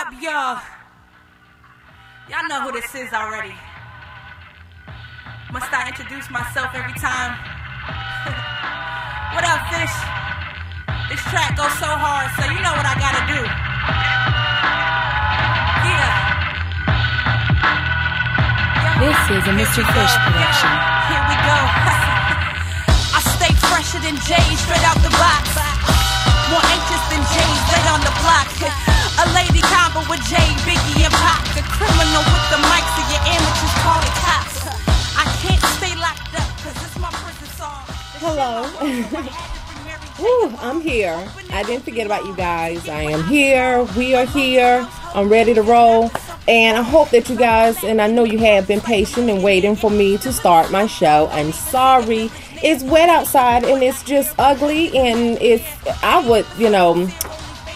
up, y'all? Y'all know who this is already. Must I introduce myself every time? What up, fish? This track goes so hard, so you know what I gotta do. Yeah. This is a Mr. Fish production. Here we go. I stay fresher than Jay, straight out the box. More anxious than Jay, straight on the block. A lady combo with Jay, Biggie, and Pac. A criminal with the mic, so your amateurs call it cops. I can't stay locked up, cause it's my prison song. Hello. Woo, I'm here. I didn't forget about you guys. I am here. We are here. I'm ready to roll. And I hope that you guys, and I know you have been patient and waiting for me to start my show. I'm sorry. It's wet outside and it's just ugly, and I would,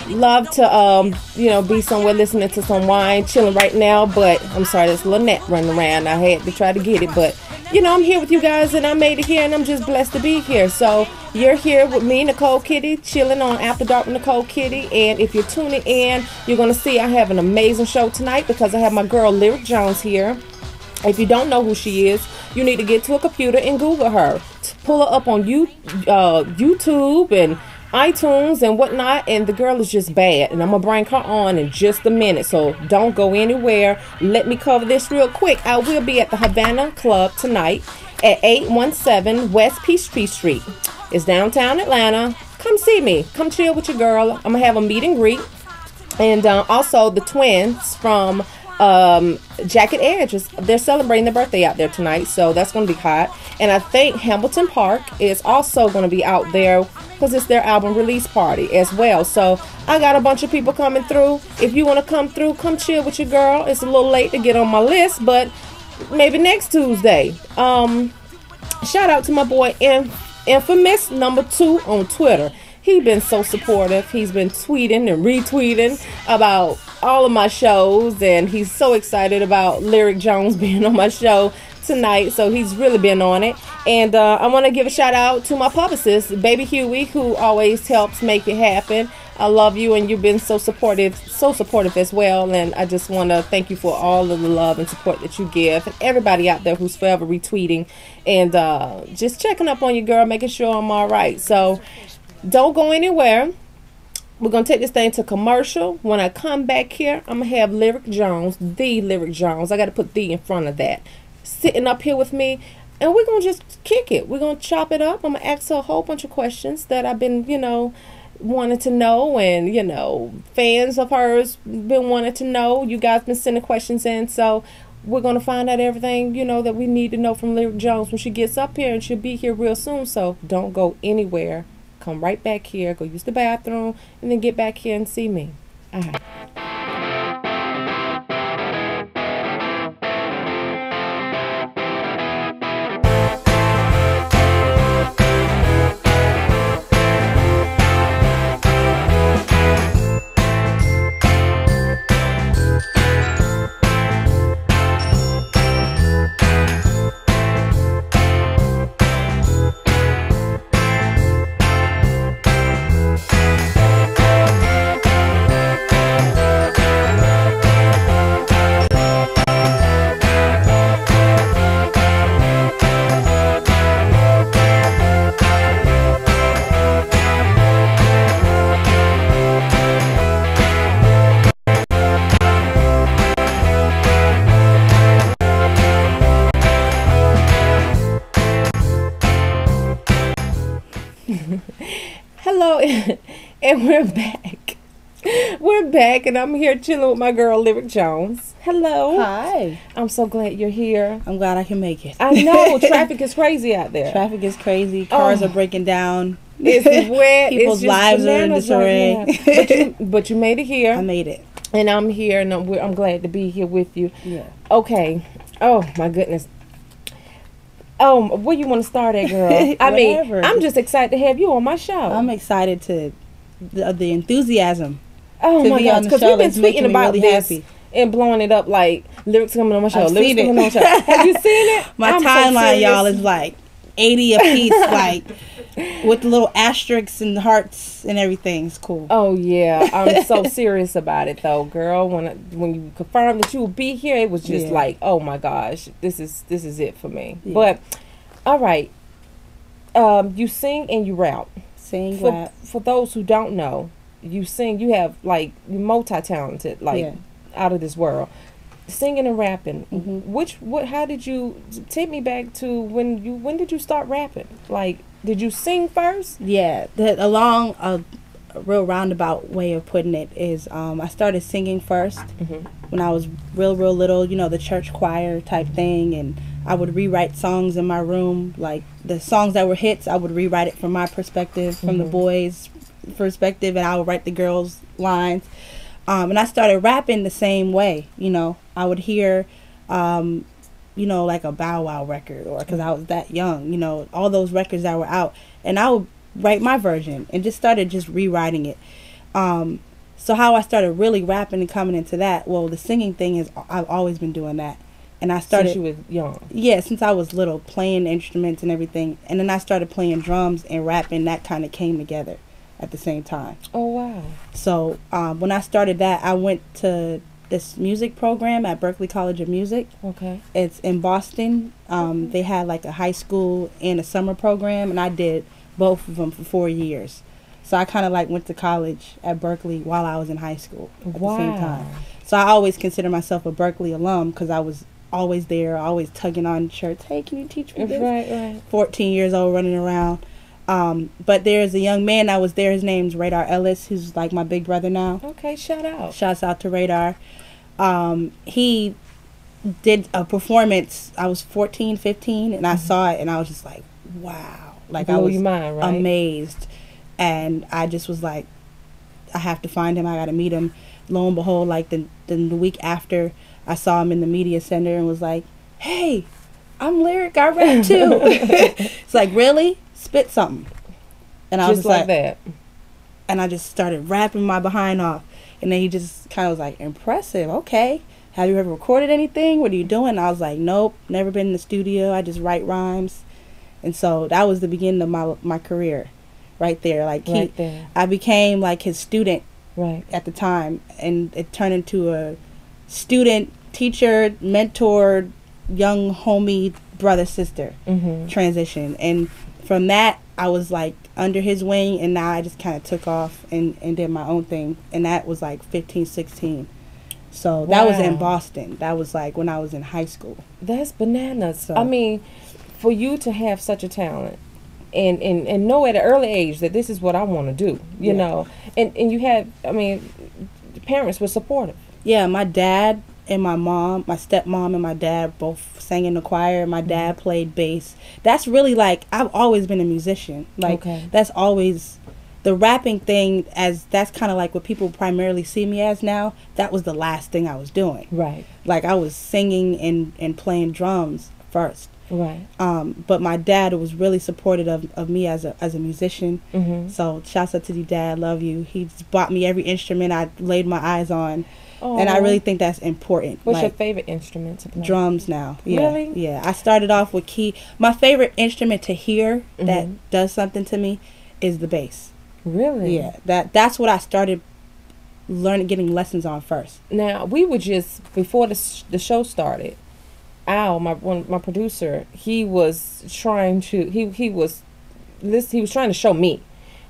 love to, be somewhere listening to some wine, chilling right now, but I'm sorry, there's Lynette running around. I had to try to get it, but, I'm here with you guys, and I made it here, and I'm just blessed to be here. So, you're here with me, Nicole Kitty, chilling on After Dark with Nicole Kitty, and if you're tuning in, you're going to see I have an amazing show tonight because I have my girl, Lyric Jones, here. If you don't know who she is, you need to get to a computer and Google her. Pull her up on YouTube and iTunes and whatnot, and the girl is just bad, and I'm gonna bring her on in just a minute, so don't go anywhere. Let me cover this real quick. I will be at the Havana Club tonight at 817 West Peachtree Street. It's downtown Atlanta. Come see me. Come chill with your girl. I'm gonna have a meet and greet, and also the twins from Jacket Edge, they're celebrating their birthday out there tonight, so that's going to be hot. And I think Hamilton Park is also going to be out there because it's their album release party as well. So I got a bunch of people coming through. If you want to come through, come chill with your girl. It's a little late to get on my list, but maybe next Tuesday. Shout out to my boy Infamous #2 on Twitter. He's been so supportive. He's been tweeting and retweeting about all of my shows, and he's so excited about Lyric Jones being on my show tonight, so he's really been on it. And I want to give a shout out to my publicist, Baby Huey, who always helps make it happen. I love you, and you've been so supportive as well, and I just want to thank you for all of the love and support that you give, and everybody out there who's forever retweeting and just checking up on your girl, making sure I'm all right. So don't go anywhere. We're going to take this thing to commercial. When I come back here, I'm going to have Lyric Jones, the Lyric Jones. I got to put the in front of that, sitting up here with me, and we're going to just kick it. We're going to chop it up. I'm going to ask her a whole bunch of questions that I've been, wanting to know, and, fans of hers been wanting to know. You guys been sending questions in, so we're going to find out everything, that we need to know from Lyric Jones when she gets up here, and she'll be here real soon, so don't go anywhere. Come right back here, go use the bathroom, and then get back here and see me. All right. Hello, and we're back. We're back, and I'm here chilling with my girl, Lyric Jones. Hello. Hi. I'm so glad you're here. I'm glad I can make it. I know. Traffic is crazy out there. Traffic is crazy. Cars are breaking down. It's wet. People's lives are in disarray. But you made it here. I made it. And I'm here, and I'm glad to be here with you. Yeah. Okay. Oh, my goodness. Oh, where you want to start at, girl? I mean, I'm just excited to have you on my show. I'm excited to the enthusiam. Oh my gosh, because we've been tweeting about really this happy. and blowing it up like Lyrics coming on my show. I've Lyrics seen coming on my show. Have you seen it? My I'm so timeline, serious. y'all, is like 80 a piece, like with the little asterisks and hearts and everything. It's cool. Oh yeah, I'm so serious about it though, girl. When you confirmed that you would be here, it was just like, oh my gosh, this is it for me. Yeah. But all right, you sing and you rap. Rap. For those who don't know, you sing. You have like you're multi-talented, like out of this world. Singing and rapping. How did you take me back to when did you start rapping? Like, did you sing first? Yeah, a real roundabout way of putting it is I started singing first when I was real little, you know, the church choir type thing, and I would rewrite songs in my room, like the songs that were hits, I would rewrite it from my perspective, from the boys' perspective, and I would write the girls' lines. And I started rapping the same way, you know. I would hear, you know, like a Bow Wow record, or because I was that young, you know, all those records that were out, and I would write my version and just started rewriting it. So how I started really rapping and coming into that, well, the singing thing is, I've always been doing that. And I started... Since you was young? Yeah, since I was little, playing instruments and everything. And then I started playing drums and rapping, that kind of came together at the same time. Oh, wow. So when I started that, I went to this music program at Berklee College of Music. Okay. It's in Boston. They had like a high school and a summer program, and I did both of them for 4 years. So I kind of like went to college at Berklee while I was in high school at the same time. So I always consider myself a Berklee alum because I was always there, always tugging on shirts. Hey, can you teach me this? Right. 14 years old, running around. But there's a young man that was there. His name's Radar Ellis, who's like my big brother now. Okay, shout out. Shouts out to Radar. He did a performance. I was 14, 15, and I saw it, and I was just like, wow. Like, I was your mind, right? Amazed. And I just was like, I have to find him. I got to meet him. Lo and behold, like the week after, I saw him in the media center and was like, hey, I'm lyric. I rap too. It's like, really? Spit something. And I was just like that. And I just started rapping my behind off. And then he just kind of was like, impressive. Okay. Have you ever recorded anything? What are you doing? And I was like, nope, never been in the studio. I just write rhymes. And so that was the beginning of my career right there. Like I became like his student at the time. And it turned into a student, teacher, mentor, young homie, brother, sister transition. And from that, I was like under his wing, and now I just kind of took off and did my own thing. And that was like 15, 16. So that was in Boston. That was like when I was in high school. That's bananas. So, I mean, for you to have such a talent and know at an early age that this is what I want to do, you know, and you had, I mean, the parents were supportive. Yeah, my dad and my mom, my stepmom and my dad both sang in the choir. My dad played bass. That's really like, I've always been a musician. Like, that's always, the rapping thing, as that's kind of like what people primarily see me as now. That was the last thing I was doing. Right. Like, I was singing and playing drums first. Right. But my dad was really supportive of me as a musician. So shouts out to your dad, love you. He bought me every instrument I laid my eyes on. And I really think that's important. What's your favorite instrument to play? Drums now. Yeah. Really? Yeah. I started off with key. My favorite instrument to hear that does something to me is the bass. Really? Yeah. That's what I started getting lessons on first. Now, we were just, before the show started, Al, my producer, he was trying to trying to show me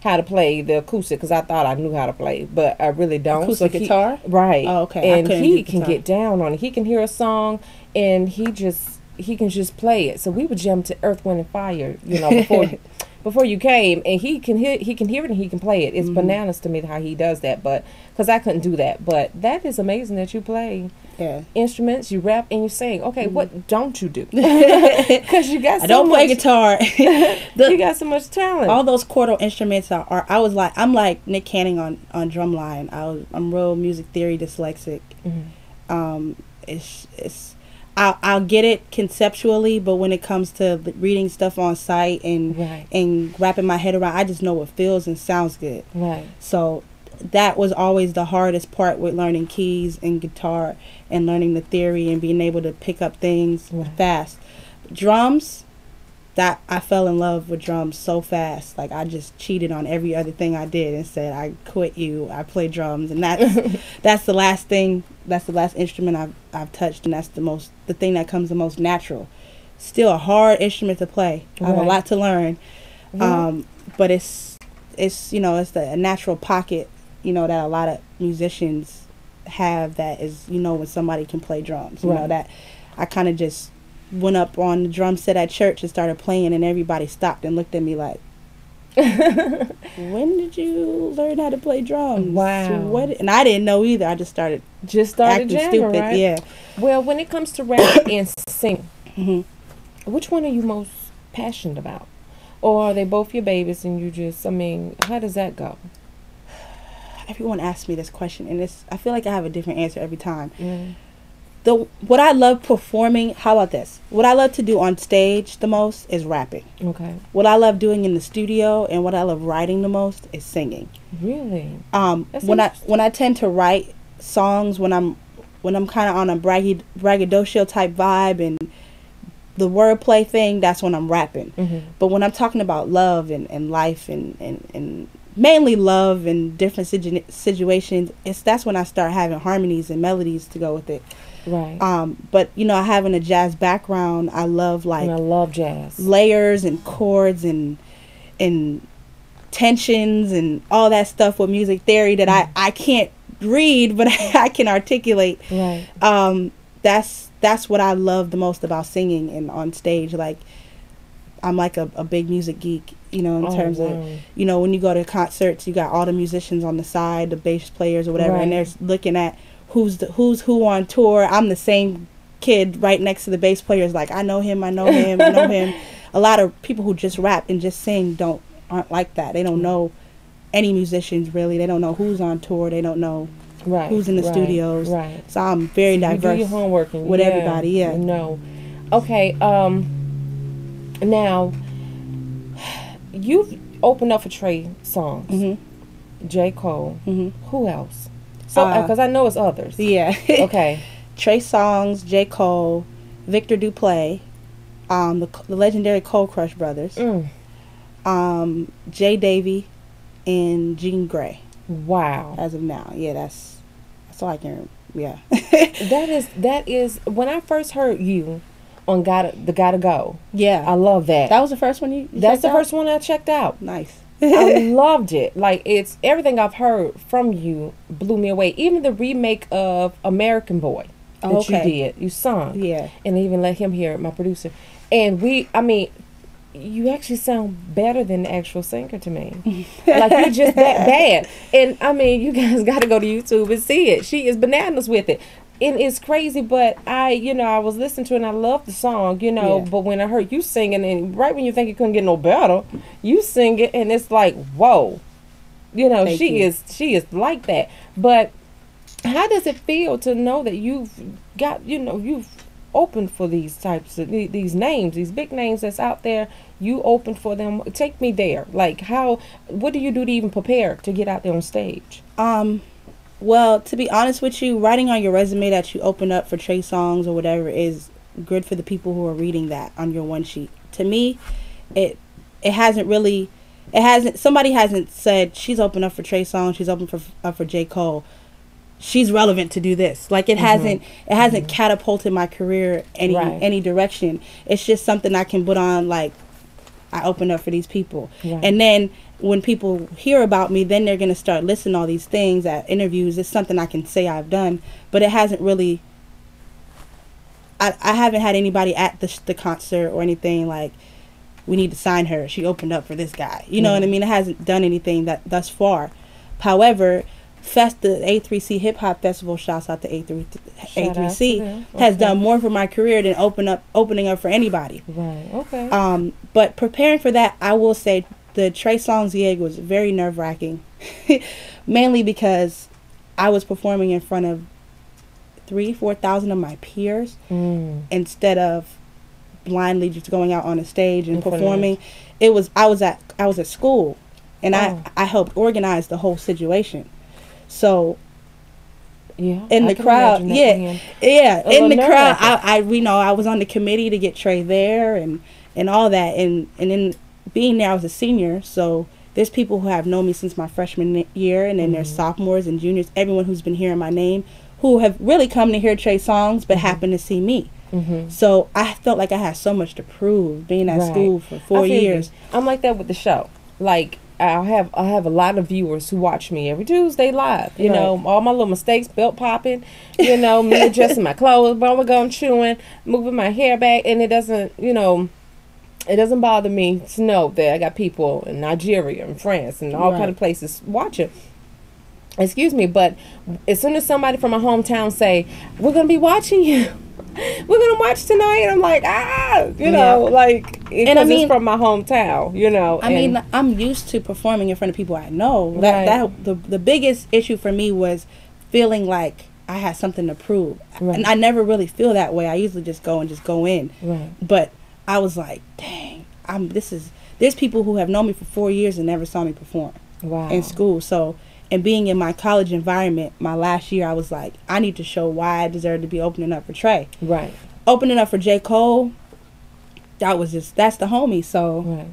how to play the acoustic, because I thought I knew how to play, but I really don't. Acoustic guitar? Right. Oh, okay. And he can get down on it. He can hear a song, and he can just play it. So we would jump to Earth, Wind, and Fire, you know, before you came, and he can hear it and he can play it. It's bananas to me how he does that, but because I couldn't do that. But that is amazing that you play instruments, you rap, and you sing. Okay, what don't you do? Because you got. I don't play guitar. You got so much talent. All those chordal instruments I'm like Nick Canning on drumline. I'm real music theory dyslexic. I'll get it conceptually, but when it comes to reading stuff on site and wrapping my head around, I just know what feels and sounds good. Right. So that was always the hardest part with learning keys and guitar and learning the theory and being able to pick up things fast. Drums, that I fell in love with drums so fast. Like, I just cheated on every other thing I did and said, I quit you. I play drums, and that's the last thing. That's the last instrument I've touched, and that's the thing that comes the most natural. Still a hard instrument to play. I have a lot to learn, but it's a natural pocket, that a lot of musicians have. That is, when somebody can play drums. That I kind of just went up on the drum set at church and started playing, and everybody stopped and looked at me like, when did you learn how to play drums? Wow. And I didn't know either. I just started acting jamming, stupid. right? Yeah. Well, when it comes to rap and singing, which one are you most passionate about? Or are they both your babies and you just, how does that go? Everyone asks me this question, and I feel like I have a different answer every time. What I love performing, how about this? What I love to do on stage the most is rapping. Okay. What I love doing in the studio and what I love writing the most is singing. Really? When I tend to write songs when I'm kind of on a braggadocio type vibe and the wordplay thing, that's when I'm rapping. But when I'm talking about love and life and mainly love and different situations, that's when I start having harmonies and melodies to go with it. Right. But having a jazz background, I love I love jazz. Layers and chords and tensions and all that stuff with music theory that I can't read, but I can articulate. Right. That's what I love the most about singing and on stage. Like, I'm like a big music geek, in terms of, when you go to concerts, you got all the musicians on the side, the bass players or whatever, and they're looking at who's who on tour. I'm the same kid right next to the bass players. Like, I know him. I know him. A lot of people who just rap and just sing aren't like that. They don't know any musicians really. They don't know who's on tour. They don't know who's in the studios. Right. So I'm very diverse. You do your homework with everybody. Yeah. No. Okay. Now you've opened up for Trey Songz, J. Cole. Who else? So, because I know it's others. Yeah. Okay. Trey Songz, J. Cole, Victor Duplass, the legendary Cold Crush Brothers, Jay Davy, and Jean Grey. Wow. As of now, yeah, that's all I can. Yeah. that is when I first heard you on Gotta Go. Yeah, I love that. That was the first one you That's the first one I checked out. Nice. I loved it. Like, it's everything I've heard from you blew me away. Even the remake of American Boy that you did, you sung. Yeah. And I even let him hear it, my producer. And you actually sound better than the actual singer to me. Like, you're just that bad. And you guys got to go to YouTube and see it. She is bananas with it. And it's crazy, but I was listening to it and I love the song, but when I heard you singing, and right when you think it couldn't get no better, you sing it and it's like, whoa, she is like that. But how does it feel to know that you've got, you've opened for these types of, these names, these big names that's out there, you opened for them? Take me there. Like, what do you do to even prepare to get out there on stage? Well, to be honest with you, writing on your resume that you open up for Trey Songz or whatever is good for the people who are reading that on your one sheet. To me, somebody hasn't said she's open up for Trey Songz, she's open for J. Cole. She's relevant to do this. Like, it hasn't catapulted my career any direction. It's just something I can put on, like, I opened up for these people. Right. And then when people hear about me, then they're going to start listing all these things at interviews. It's something I can say I've done, but it hasn't really, I haven't had anybody at the concert or anything like, we need to sign her, she opened up for this guy. You know what I mean? It hasn't done anything thus far. However, the A3C Hip Hop Festival, shouts out to A3C, has done more for my career than opening up for anybody. Right. Okay. But preparing for that, I will say the Trey Songz gig was very nerve-wracking, mainly because I was performing in front of 3,000-4,000 of my peers instead of blindly just going out on a stage and performing. I was at school, and I helped organize the whole situation. So in the crowd, in the crowd, I was on the committee to get Trey there, and and all that. And then being there, I was a senior, so there's people who have known me since my freshman year, and then there's sophomores and juniors, everyone who's been hearing my name, who have really come to hear Trey's songs, but happen to see me. So I felt like I had so much to prove being at school for 4 years. I'm like that with the show. Like I have a lot of viewers who watch me every Tuesday live. You know, all my little mistakes, belt popping, you know, me adjusting my clothes, bubble gum chewing, moving my hair back, and it doesn't, you know, it doesn't bother me to know that I got people in Nigeria and France and all kind of places watching. Excuse me, but as soon as somebody from my hometown say, "We're gonna be watching you," we're gonna watch tonight, and I'm like, you know, like, because it's from my hometown, you know. I mean, I'm used to performing in front of people I know. The biggest issue for me was feeling like I had something to prove, and I never really feel that way. I usually just go in. But I was like, dang, there's people who have known me for 4 years and never saw me perform in school. So. And being in my college environment, my last year, I was like, I need to show why I deserve to be opening up for Trey. Opening up for J. Cole, that's the homie. So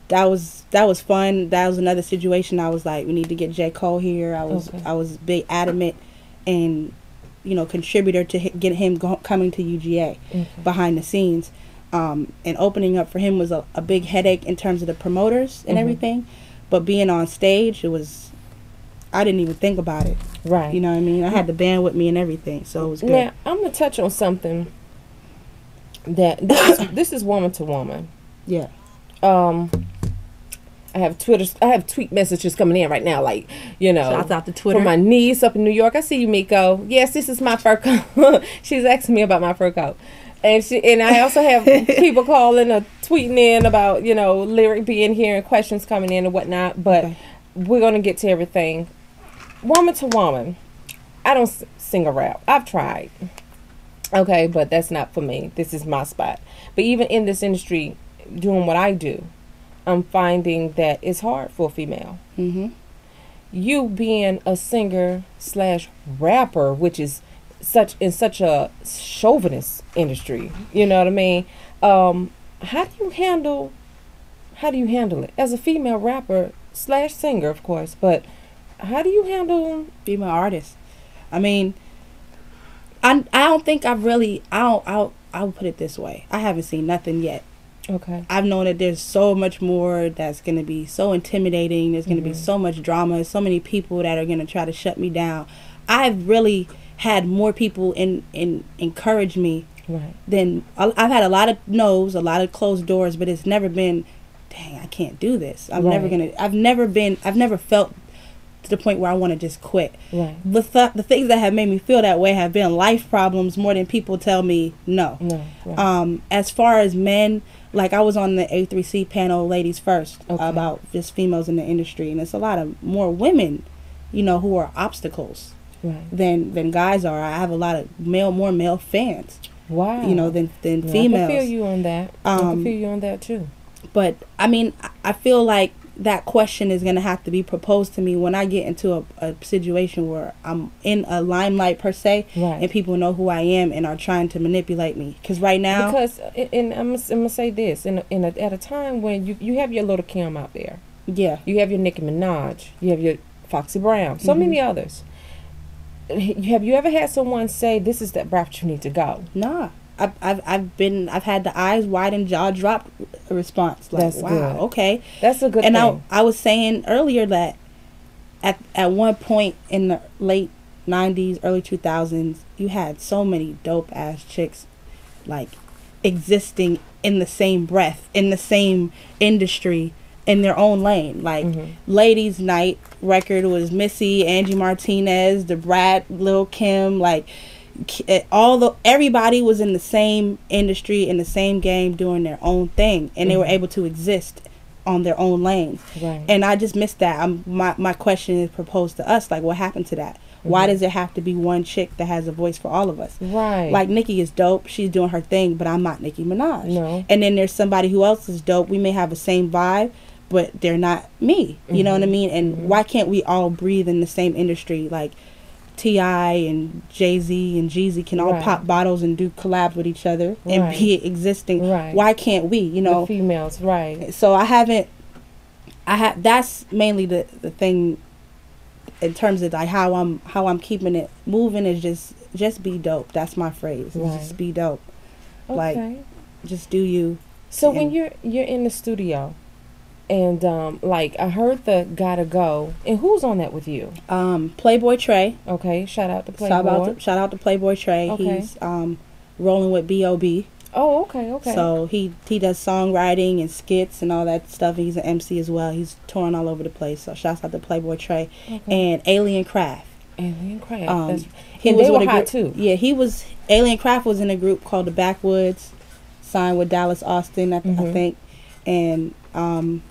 that was fun. That was another situation. I was like, we need to get J. Cole here. I was big adamant and, you know, contributor to get him coming to UGA behind the scenes. And opening up for him was a big headache in terms of the promoters and everything. But being on stage, I didn't even think about it. You know what I mean? I had the band with me and everything, so it was good. Now, I'm going to touch on something that, this is woman to woman. Yeah. I have tweet messages coming in right now, like, you know. Shout out to Twitter. From my niece up in New York. I see you, Miko. Yes, this is my fur coat. She's asking me about my fur coat. And I also have people calling or tweeting in about, you know, Lyric being here and questions coming in and whatnot. But we're going to get to everything. Woman to woman, I don't sing or rap. I've tried. Okay, but that's not for me. This is my spot. But even in this industry, doing what I do, I'm finding that it's hard for a female. You being a singer / rapper, which is such a chauvinist industry, you know what I mean? How do you handle it as a female rapper / singer, of course? But how do you handle female artists? I mean, I don't think I've really. I'll put it this way. I haven't seen nothing yet. Okay. I've known that there's so much more that's going to be so intimidating. There's going to be so much drama. So many people that are going to try to shut me down. I've really had more people encourage me than I've had a lot of no's, a lot of closed doors, but it's never been, dang, I can't do this. I've never felt to the point where I want to just quit. The things that have made me feel that way have been life problems more than people tell me no. As far as men, like I was on the A3C panel, Ladies First, about just females in the industry, and it's a lot of more women, you know, who are obstacles than guys are. I have a lot of more male fans. You know, than females. I can feel you on that. I can feel you on that too. But I mean, I feel like that question is going to have to be proposed to me when I get into a situation where I'm in a limelight per se, and people know who I am and are trying to manipulate me. Because right now, and I'm gonna say this, at a time when you have your little Kim out there, you have your Nicki Minaj, you have your Foxy Brown, so many others. Have you ever had someone say, "This is the route you need to go"? Nah. I've had the eyes wide and jaw dropped response. Like, that's wow, good. Okay. That's a good thing. And I was saying earlier that at one point in the late 90s, early 2000s, you had so many dope ass chicks like existing in the same breath, in the same industry, in their own lane. Like Ladies Night record was Missy, Angie Martinez, the Brat, Lil Kim, like everybody was in the same industry, in the same game, doing their own thing, and they were able to exist on their own lanes. And I just missed that. My question is proposed to us, like, what happened to that? Why does it have to be one chick that has a voice for all of us? Like, Nicki is dope, she's doing her thing, but I'm not Nicki Minaj. And then there's somebody who else is dope, we may have the same vibe, but they're not me. You know what I mean? And why can't we all breathe in the same industry? Like, T.I. and Jay-Z and Jeezy can all pop bottles and do collabs with each other and be existing. Why can't we? You know, the females, right? So that's mainly the thing in terms of like how I'm keeping it moving is just be dope. That's my phrase. Just be dope. Okay. Like just do you. So when you're in the studio and like I heard the Gotta Go, and who's on that with you? Playboy Trey. Okay, shout out to Playboy. Shout out to Playboy Trey. Okay. He's rolling with B.O.B. Oh, okay. So he does songwriting and skits and all that stuff. He's an MC as well. He's touring all over the place. So shouts out to Playboy Trey and Alien Craft. Alien Craft. And they were hot too. Yeah, Alien Craft was in a group called the Backwoods, signed with Dallas Austin, I think, and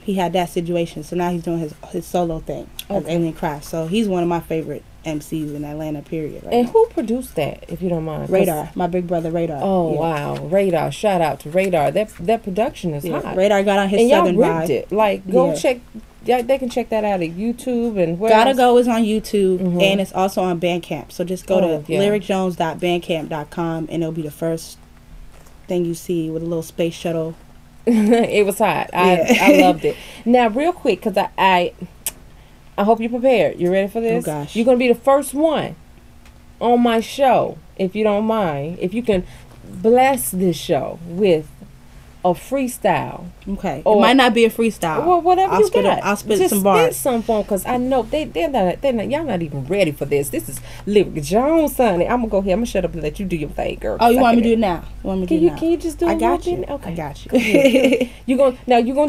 he had that situation. So now he's doing his solo thing as Alien Craft. So he's one of my favorite MCs in Atlanta, period. And who produced that, if you don't mind? Radar, my big brother Radar. Oh wow, Radar! Shout out to Radar. That production is hot. Radar got on his and Southern y'all ripped vibe. It. Like go check. Yeah, they can check that out at YouTube and where Gotta else? Go is on YouTube and it's also on Bandcamp. So just go to yeah. lyricjones.bandcamp.com and it'll be the first thing you see with a little space shuttle. It was hot. I loved it. Now, real quick, because I hope you're prepared. You ready for this? Oh gosh, you're gonna be the first one on my show, if you don't mind. If you can bless this show with a freestyle. Okay. It might not be a freestyle. Well, whatever you got. I'll spit just some bars. Spit some for because I know they're not. Y'all not even ready for this. This is Lyric Jones, sonny. I'm gonna go here. I'm gonna shut up and let you do your thing, girl. Oh, you want me to do it now? Can you just do it? I got you. Okay. I got you. You gonna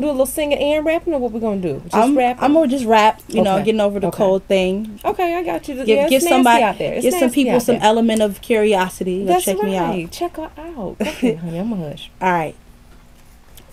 do a little singing and rapping, or what we gonna do? Just rapping. I'm gonna just rap. You know, getting over the cold thing. Okay, I got you. Give somebody out there. Give some people some element of curiosity. That's check me out. Check her out. Okay, honey, I'm a hush. All right.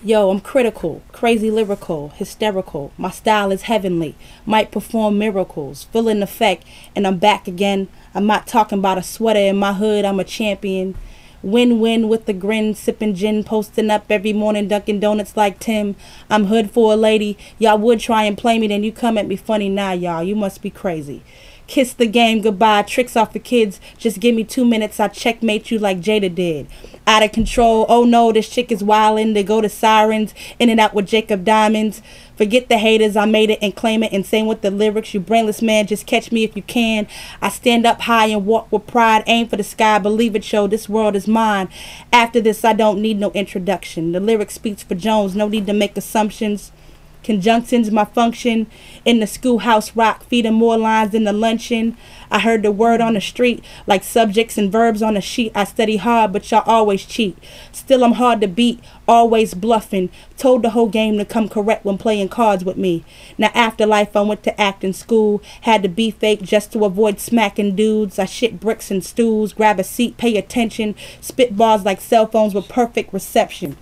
Yo, I'm critical, crazy lyrical, hysterical. My style is heavenly, might perform miracles. Feel an effect, and I'm back again. I'm not talking about a sweater in my hood, I'm a champion. Win-win with the grin, sipping gin, posting up every morning, Dunkin' Donuts like Tim. I'm hood for a lady. Y'all would try and play me, then you come at me funny. Nah, y'all, you must be crazy. Kiss the game goodbye, tricks off the kids. Just give me 2 minutes, I checkmate you like Jada did. Out of control, oh no, this chick is wildin'. They go to sirens, in and out with Jacob Diamonds. Forget the haters, I made it and claim it. And same with the lyrics, you brainless man, just catch me if you can. I stand up high and walk with pride, aim for the sky, believe it, yo, this world is mine. After this, I don't need no introduction. The lyric speaks for Jones, no need to make assumptions. Conjunctions, my function in the schoolhouse rock, feeding more lines than the luncheon. I heard the word on the street like subjects and verbs on a sheet. I study hard, but y'all always cheat. Still, I'm hard to beat, always bluffing. Told the whole game to come correct when playing cards with me. Now, after life, I went to acting school. Had to be fake just to avoid smacking dudes. I shit bricks and stools, grab a seat, pay attention. Spit bars like cell phones with perfect reception.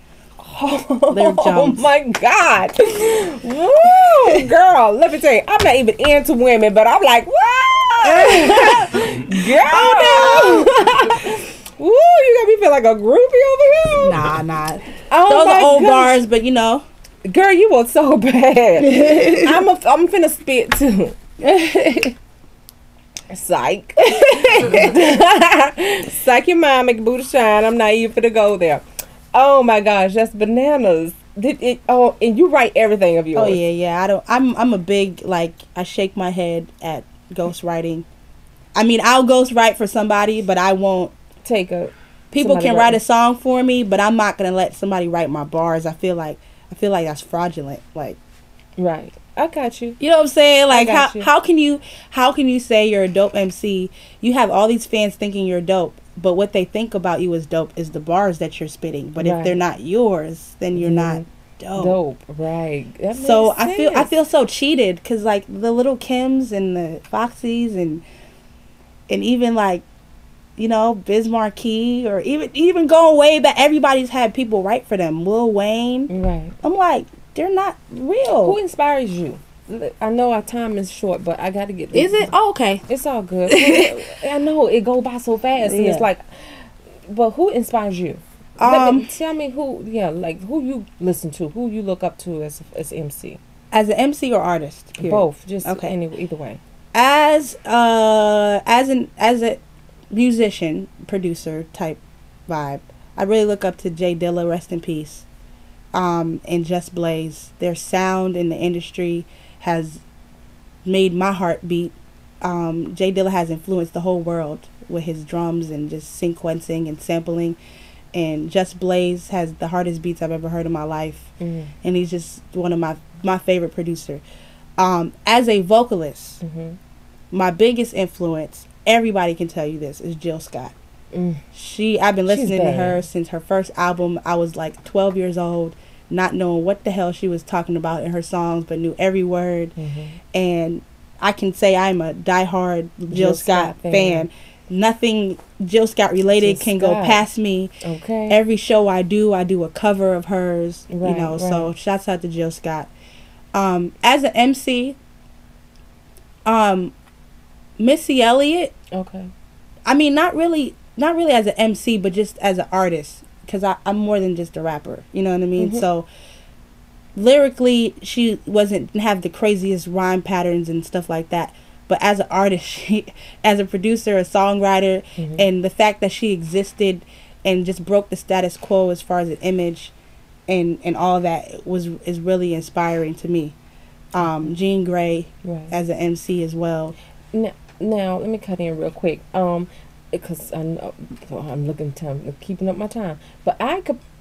Oh my God. Woo, girl, let me tell you, I'm not even into women, but I'm like, whoa. Girl. Oh, no. Woo, you got me feel like a groupie over here. Nah. Oh, those are old gosh. bars, but you know. Girl, you want so bad. I'm finna spit too. Psych. Psych your mind, make your booty shine. I'm not even finna go there. Oh my gosh, that's bananas. And you write everything of yours. Oh yeah. I'm a big, like, I shake my head at ghostwriting. I mean, I'll ghostwrite for somebody, but I won't take a. People can write a song for me, but I'm not gonna let somebody write my bars. I feel like that's fraudulent. Like, right. I got you. You know what I'm saying? Like, how can you say you're a dope MC? You have all these fans thinking you're dope, but what they think about you is dope is the bars that you're spitting. But if they're not yours, then you're not dope. Right. So I feel so cheated because like the Little Kims and the Foxies and even like, you know, Biz Markie or even going way back, everybody's had people write for them. Lil Wayne. Right. I'm like, they're not real. Who inspires you? I know our time is short, but I got to get. Is it? Oh, okay. It's all good. I know it go by so fast, and it's like, but who inspires you? Tell me who. Yeah, like who you listen to, who you look up to as MC. As an MC or artist? Period. Both. Just either way. As a musician, producer type vibe, I really look up to Jay Dilla, rest in peace, and Just Blaze. Their sound in the industry has made my heart beat. Jay Dilla has influenced the whole world with his drums and just sequencing and sampling. And Just Blaze has the hardest beats I've ever heard in my life. And he's just one of my favorite producer. As a vocalist, my biggest influence, everybody can tell you this, is Jill Scott. I've been listening to her since her first album. I was like 12 years old, not knowing what the hell she was talking about in her songs, but knew every word. And I can say I'm a diehard Jill Scott fan. Nothing Jill Scott related can go past me. Okay. Every show I do a cover of hers. So shouts out to Jill Scott. As an MC, Missy Elliott. Okay. I mean, not really as an MC, but just as an artist, because I'm more than just a rapper. You know what I mean? So lyrically, she didn't have the craziest rhyme patterns and stuff like that. But as an artist, as a producer, a songwriter, and the fact that she existed and just broke the status quo as far as an image and all that is really inspiring to me. Jean Grey as an MC as well. Now let me cut in real quick, because I know I'm looking time, keeping up my time. But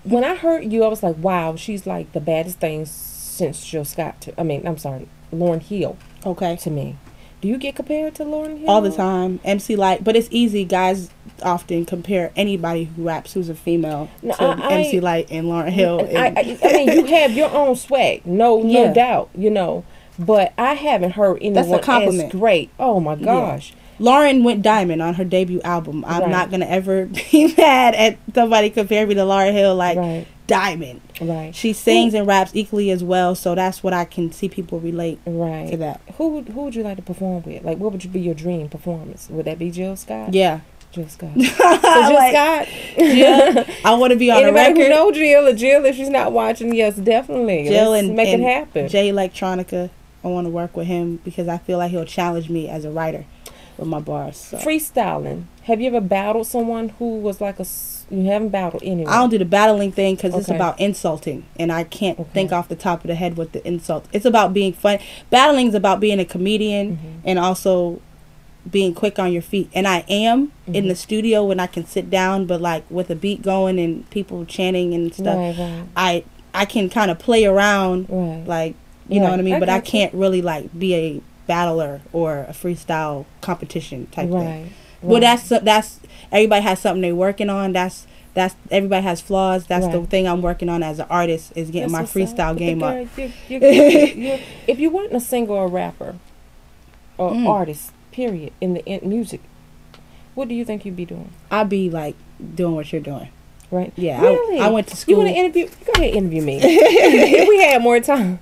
when I heard you, I was like, wow, she's like the baddest thing since Jill Scott. Lauryn Hill. Okay. To me. Do you get compared to Lauryn Hill? All the time. MC Light. But it's easy. Guys often compare anybody who raps who's a female to MC Light and Lauryn Hill. I mean, you have your own swag. No doubt, But I haven't heard anyone That's a compliment. as great. Oh, my gosh. Yeah. Lauren went diamond on her debut album. I'm not going to ever be mad at somebody comparing me to Lauryn Hill diamond. Right. She sings and raps equally as well, so that's what I can see people relate to that. Who would you like to perform with? Like, what would be your dream performance? Would that be Jill Scott? Yeah. Jill Scott. So Jill Scott? Jill, I want to be on a record. Anybody who know Jill, if she's not watching, yes, definitely. Jill Let's make it and happen. Jay Electronica, I want to work with him because I feel like he'll challenge me as a writer with my bars. So. Freestyling. Have you ever battled someone who was like you haven't battled anyone? I don't do the battling thing because it's about insulting, and I can't think off the top of the head what the insult. It's about being fun. Battling is about being a comedian and also being quick on your feet. And I am in the studio when I can sit down, but like with a beat going and people chanting and stuff, I can kind of play around, like you know what I mean. But I can't really like be a battler or a freestyle competition type thing. Well, that's everybody has something they're working on. That's everybody has flaws. That's the thing I'm working on as an artist, is getting my freestyle game up. If you weren't a singer or rapper or artist, period, in music, what do you think you'd be doing? I'd be like doing what you're doing. Right? Yeah. Really? I went to school. You want to interview? Go ahead, interview me. If we had more time.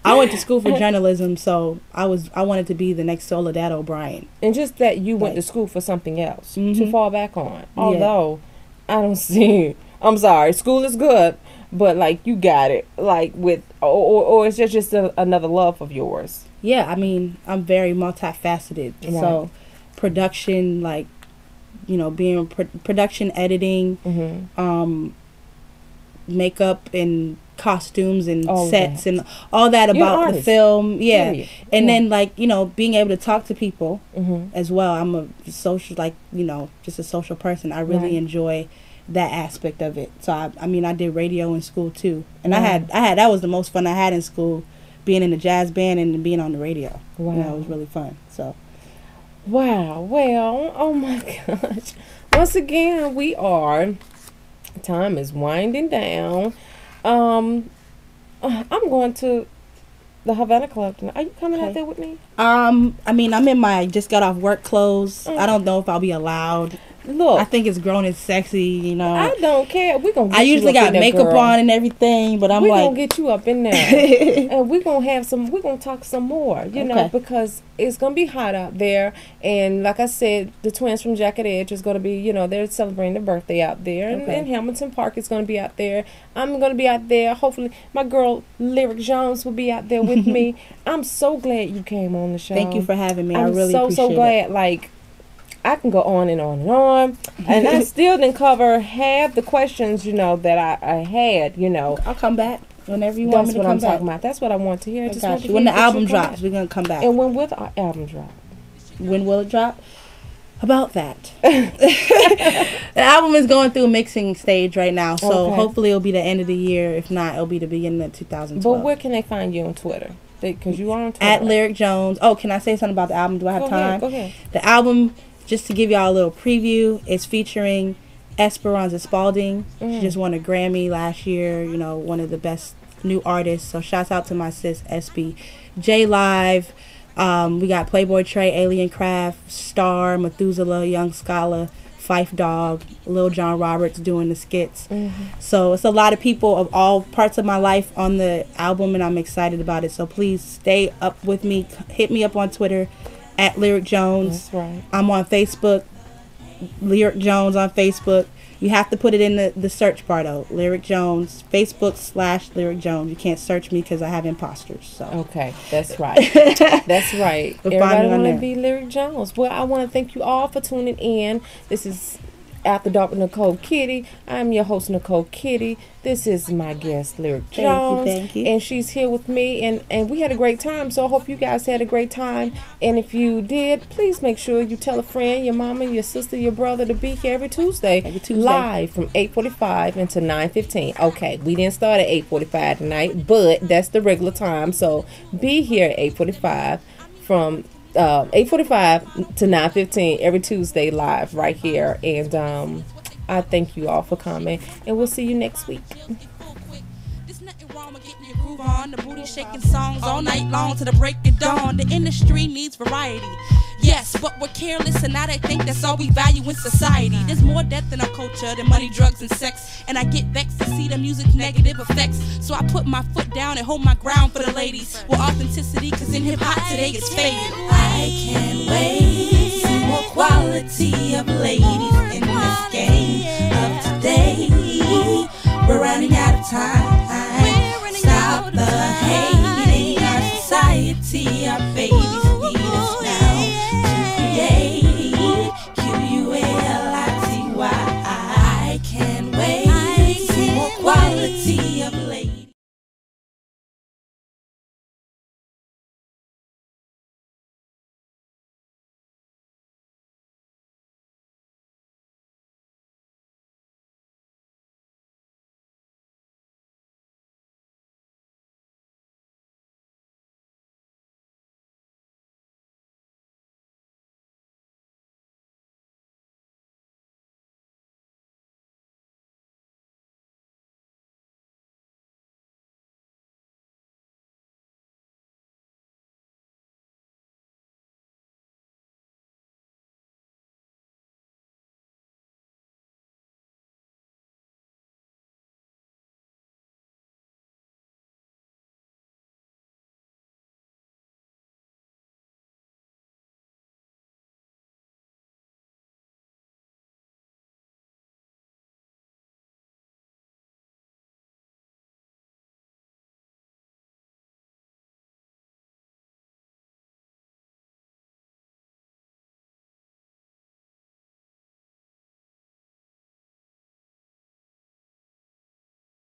I went to school for journalism, so I wanted to be the next Soledad O'Brien. And just that you went to school for something else to fall back on. Although I don't see. I'm sorry, school is good, but like you got it, like with or it's just another love of yours. Yeah, I mean, I'm very multifaceted. So production, like, being production, editing, makeup and costumes and sets and all that about the film. Yeah. Period. And then like, being able to talk to people as well. I'm a social, like, just a social person. I really enjoy that aspect of it. So I mean, I did radio in school too. And I had that was the most fun I had in school, being in a jazz band and being on the radio. Wow. It was really fun. So wow. Well, oh my gosh. Once again, time is winding down. I'm going to the Havana Club tonight. Are you coming out there with me? I mean, I'm in my just got off work clothes. I don't know if I'll be allowed. Look, I think it's grown and sexy, you know. I don't care. We gonna. Get I usually you up got in there, makeup girl. on and everything, but I'm we like, gonna get you up in there, and we gonna have some. We gonna talk some more, you know, because it's gonna be hot out there. And like I said, the twins from Jacket Edge is gonna be, you know, they're celebrating their birthday out there, and Hamilton Park is gonna be out there. I'm gonna be out there. Hopefully, my girl Lyric Jones will be out there with me. I'm so glad you came on the show. Thank you for having me. I'm I really so appreciate glad. it. Like, I can go on and on and on, and I still didn't cover half the questions, you know, that I had, you know. I'll come back whenever you want me to come back. That's what I'm talking about. That's what I want to hear. When the album drops, we're going to come back. And when will the album drop? When will it drop? About that. The album is going through a mixing stage right now, so hopefully it'll be the end of the year. If not, it'll be the beginning of 2012. But where can they find you on Twitter? Because you are on Twitter. At Lyric Jones. Oh, can I say something about the album? Do I have time? Go ahead. The album, just to give y'all a little preview, is featuring Esperanza Spalding. She just won a Grammy last year, you know, one of the best new artists. So shouts out to my sis SB. J Live. We got Playboy Trey, Alien Craft, Star, Methuselah, Young Scholar, Fife Dog, Lil John Roberts doing the skits. So it's a lot of people of all parts of my life on the album, and I'm excited about it. So please stay up with me. Hit me up on Twitter at Lyric Jones. That's right. I'm on Facebook, Lyric Jones on Facebook. You have to put it in the search bar though. Lyric Jones, Facebook/Lyric Jones. You can't search me because I have imposters. So okay, that's right. That's right. Everybody want to be Lyric Jones. Well, I want to thank you all for tuning in. This is After Dark with Nicole Kitty. I'm your host, Nicole Kitty. This is my guest, Lyric Jones. Thank you. And she's here with me, and we had a great time, so I hope you guys had a great time. And if you did, please make sure you tell a friend, your mama, your sister, your brother to be here every Tuesday. Live from 8:45 until 9:15. Okay, we didn't start at 8:45 tonight, but that's the regular time, so be here at 8:45 from 8:45 to 9:15 every Tuesday live right here. And I thank you all for coming, and we'll see you next week. There's nothing wrong with getting your groove on. The booty shaking songs all night long to the break of dawn. The industry needs variety. Yes, but we're careless, and now they think that's all we value in society. There's more death in our culture than money, drugs, and sex. And I get vexed to see the music's negative effects. So I put my foot down and hold my ground for the ladies. With authenticity, cause in hip-hop today it's faded. I can't wait to see more quality of ladies in this game of today. We're running out of time. Stop the hating. Our society, our babies need us now to create Quality. I can't wait to see more quality of ladies.